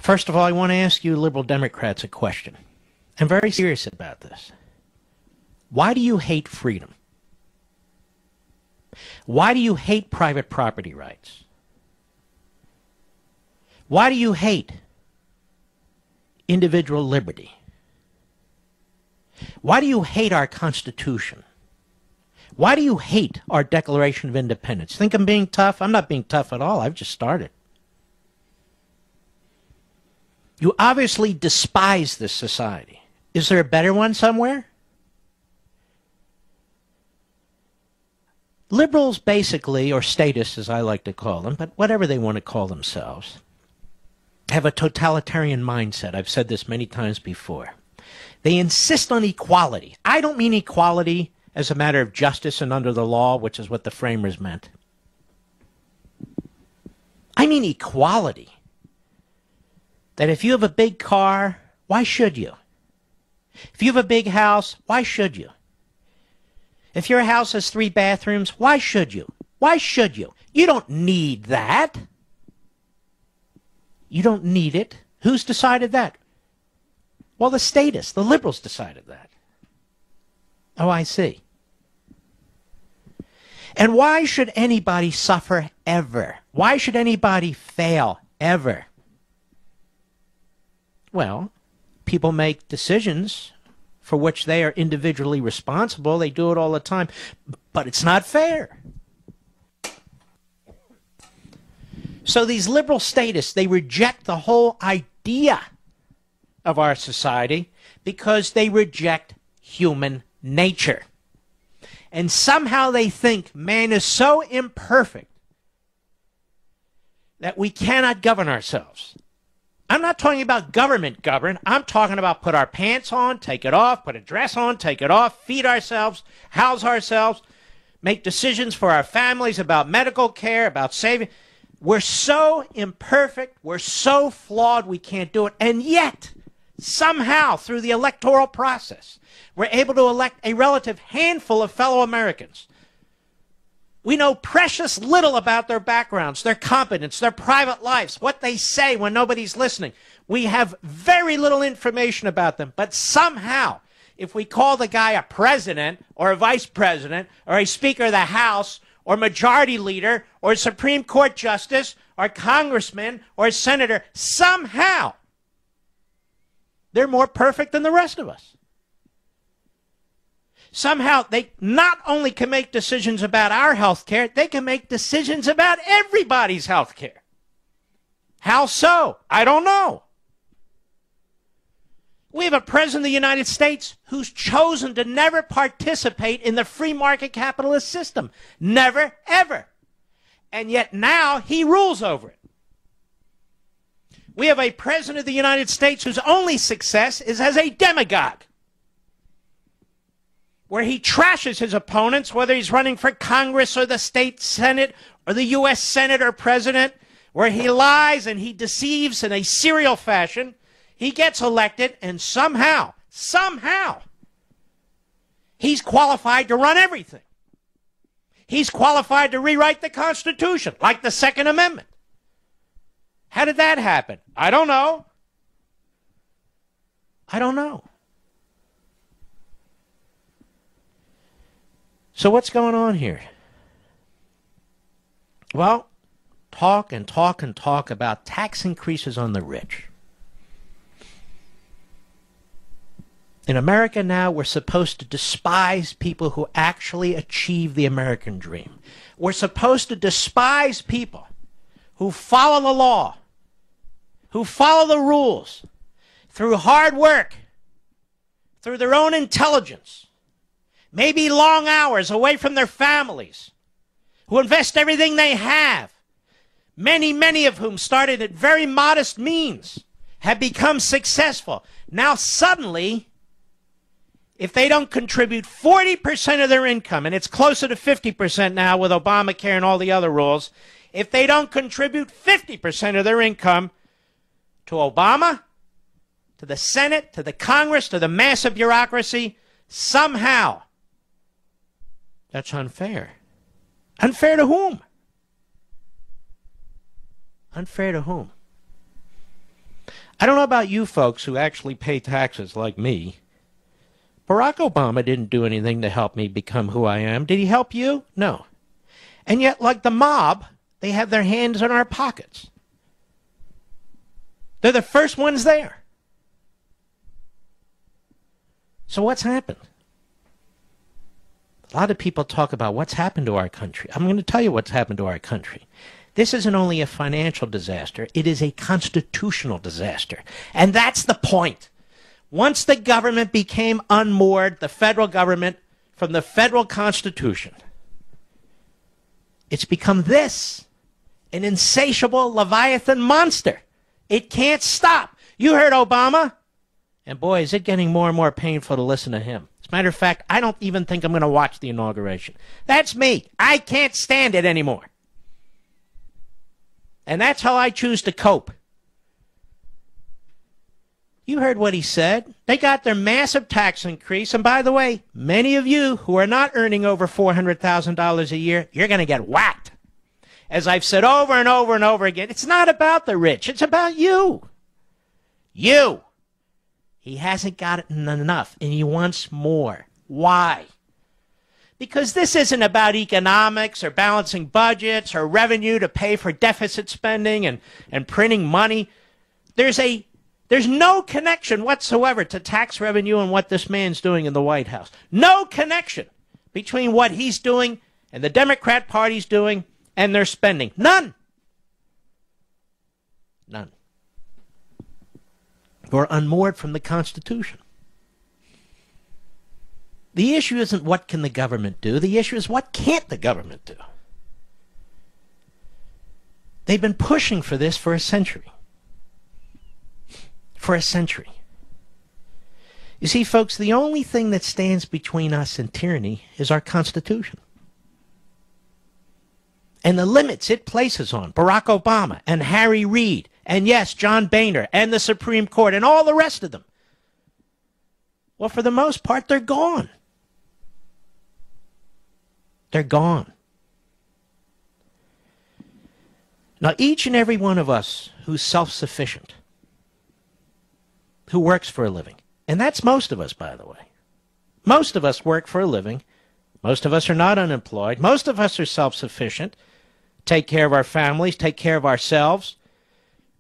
First of all, I want to ask you liberal Democrats a question. I'm very serious about this. Why do you hate freedom? Why do you hate private property rights? Why do you hate individual liberty? Why do you hate our Constitution? Why do you hate our Declaration of Independence? Think I'm being tough? I'm not being tough at all. I've just started. You obviously despise this society. Is there a better one somewhere? Liberals basically, or statists as I like to call them, but whatever they want to call themselves, have a totalitarian mindset. I've said this many times before. They insist on equality. I don't mean equality as a matter of justice and under the law, which is what the framers meant. I mean equality. That if you have a big car, why should you? If you have a big house, why should you? If your house has 3 bathrooms, why should you? Why should you? You don't need that. You don't need it. Who's decided that? Well, the statists, the liberals decided that. Oh, I see. And why should anybody suffer ever? Why should anybody fail ever? Well, people make decisions for which they are individually responsible. They do it all the time. But it's not fair. So these liberal statists, they reject the whole idea of our society because they reject human nature. And somehow they think man is so imperfect that we cannot govern ourselves. I'm not talking about government govern. I'm talking about put our pants on, take it off, put a dress on, take it off, feed ourselves, house ourselves, make decisions for our families about medical care, about saving. We're so imperfect, we're so flawed, we can't do it. And yet, somehow, through the electoral process, we're able to elect a relative handful of fellow Americans. We know precious little about their backgrounds, their competence, their private lives, what they say when nobody's listening. We have very little information about them. But somehow, if we call the guy a president or a vice president or a speaker of the House or majority leader or a Supreme Court justice or congressman or a senator, somehow they're more perfect than the rest of us. Somehow they not only can make decisions about our health care, they can make decisions about everybody's health care. How so? I don't know. We have a president of the United States who's chosen to never participate in the free market capitalist system. Never, ever. And yet now he rules over it. We have a president of the United States whose only success is as a demagogue, where he trashes his opponents, whether he's running for Congress or the state Senate or the U.S. Senate or president, where he lies and he deceives in a serial fashion. He gets elected, and somehow, he's qualified to run everything. He's qualified to rewrite the Constitution, like the Second Amendment. How did that happen? I don't know. I don't know. So what's going on here? Well, talk and talk and talk about tax increases on the rich. In America now, we're supposed to despise people who actually achieve the American dream. We're supposed to despise people who follow the law, who follow the rules, through hard work, through their own intelligence, maybe long hours away from their families, who invest everything they have, many of whom started at very modest means, have become successful. Now suddenly, if they don't contribute 40% of their income, and it's closer to 50% now with Obamacare and all the other rules, if they don't contribute 50% of their income to Obama, to the Senate, to the Congress, to the massive bureaucracy, somehow that's unfair. Unfair to whom? Unfair to whom? I don't know about you folks who actually pay taxes like me. Barack Obama didn't do anything to help me become who I am. Did he help you? No. And yet, like the mob, they have their hands in our pockets. They're the first ones there. So what's happened? A lot of people talk about what's happened to our country. I'm going to tell you what's happened to our country. This isn't only a financial disaster, it is a constitutional disaster. And that's the point. Once the government became unmoored, the federal government, from the federal constitution, it's become this, an insatiable Leviathan monster. It can't stop. You heard Obama, and boy, is it getting more and more painful to listen to him. As a matter of fact, I don't even think I'm going to watch the inauguration. That's me. I can't stand it anymore. And that's how I choose to cope. You heard what he said. They got their massive tax increase. And by the way, many of you who are not earning over $400,000 a year, you're going to get whacked. As I've said over and over and over again, it's not about the rich. It's about you. You. He hasn't gotten enough, and he wants more. Why? Because this isn't about economics or balancing budgets or revenue to pay for deficit spending and printing money. There's no connection whatsoever to tax revenue and what this man's doing in the White House. No connection between what he's doing and the Democrat Party's doing and their spending. None. None. We're unmoored from the Constitution. The issue isn't what can the government do. The issue is what can't the government do. They've been pushing for this for a century. For a century. You see, folks, the only thing that stands between us and tyranny is our Constitution. And the limits it places on Barack Obama and Harry Reid and, yes, John Boehner and the Supreme Court and all the rest of them. Well, for the most part, they're gone. They're gone. Now, each and every one of us who's self-sufficient, who works for a living, and that's most of us, by the way. Most of us work for a living. Most of us are not unemployed. Most of us are self-sufficient, take care of our families, take care of ourselves,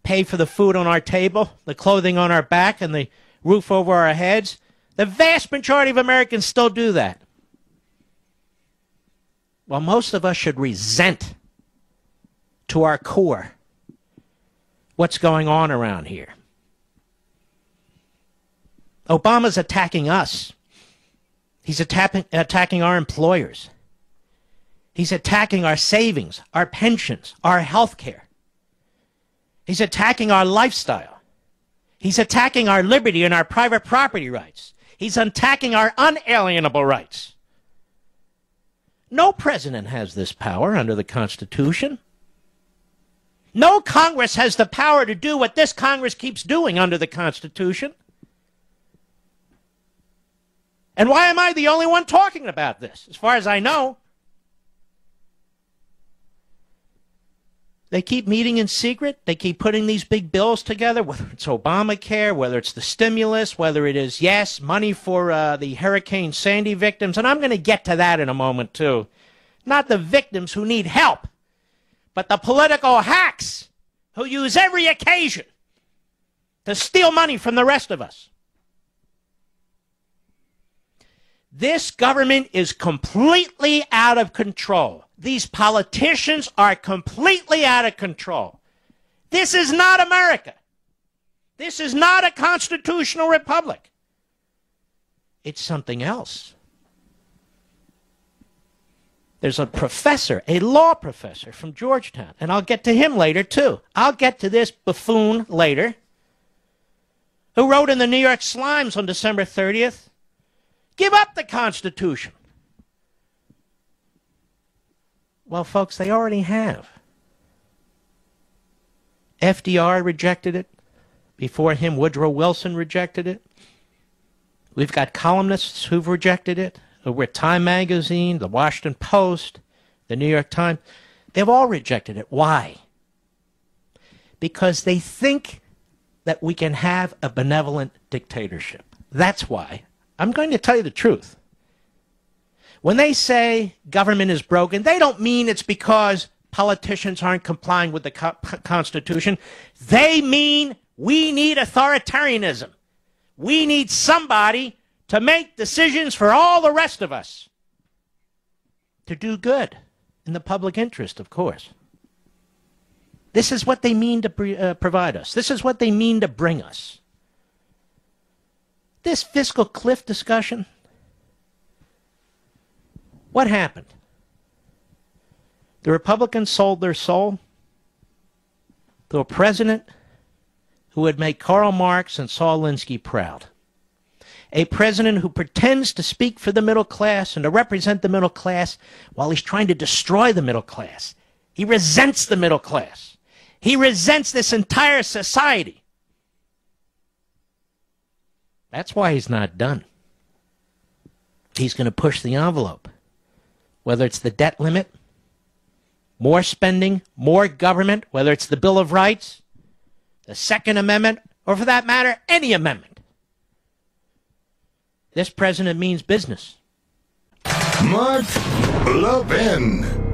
pay for the food on our table, the clothing on our back, and the roof over our heads. The vast majority of Americans still do that. Well, most of us should resent to our core what's going on around here. Obama's attacking us. He's attacking our employers. He's attacking our savings, our pensions, our health care. He's attacking our lifestyle. He's attacking our liberty and our private property rights. He's attacking our unalienable rights. No president has this power under the Constitution. No Congress has the power to do what this Congress keeps doing under the Constitution. And why am I the only one talking about this? As far as I know, they keep meeting in secret. They keep putting these big bills together, whether it's Obamacare, whether it's the stimulus, whether it is, yes, money for the Hurricane Sandy victims. And I'm going to get to that in a moment, too. Not the victims who need help, but the political hacks who use every occasion to steal money from the rest of us. This government is completely out of control. These politicians are completely out of control. This is not America. This is not a constitutional republic. It's something else. There's a professor, a law professor from Georgetown, and I'll get to him later too. I'll get to this buffoon later, who wrote in the New York Slimes on December 30th, give up the Constitution. Well, folks, they already have. FDR rejected it. Before him, Woodrow Wilson rejected it. We've got columnists who've rejected it. Over at Time Magazine, the Washington Post, the New York Times. They've all rejected it. Why? Because they think that we can have a benevolent dictatorship. That's why. I'm going to tell you the truth. When they say government is broken, they don't mean it's because politicians aren't complying with the Constitution. They mean we need authoritarianism. We need somebody to make decisions for all the rest of us. To do good. In the public interest, of course. This is what they mean to provide us. This is what they mean to bring us. This fiscal cliff discussion, what happened? The Republicans sold their soul to a president who would make Karl Marx and Saul Alinsky proud. A president who pretends to speak for the middle class and to represent the middle class while he's trying to destroy the middle class. He resents the middle class. He resents this entire society. That's why he's not done. He's going to push the envelope. Whether it's the debt limit, more spending, more government, whether it's the Bill of Rights, the Second Amendment, or for that matter, any amendment. This president means business. Mark Levin.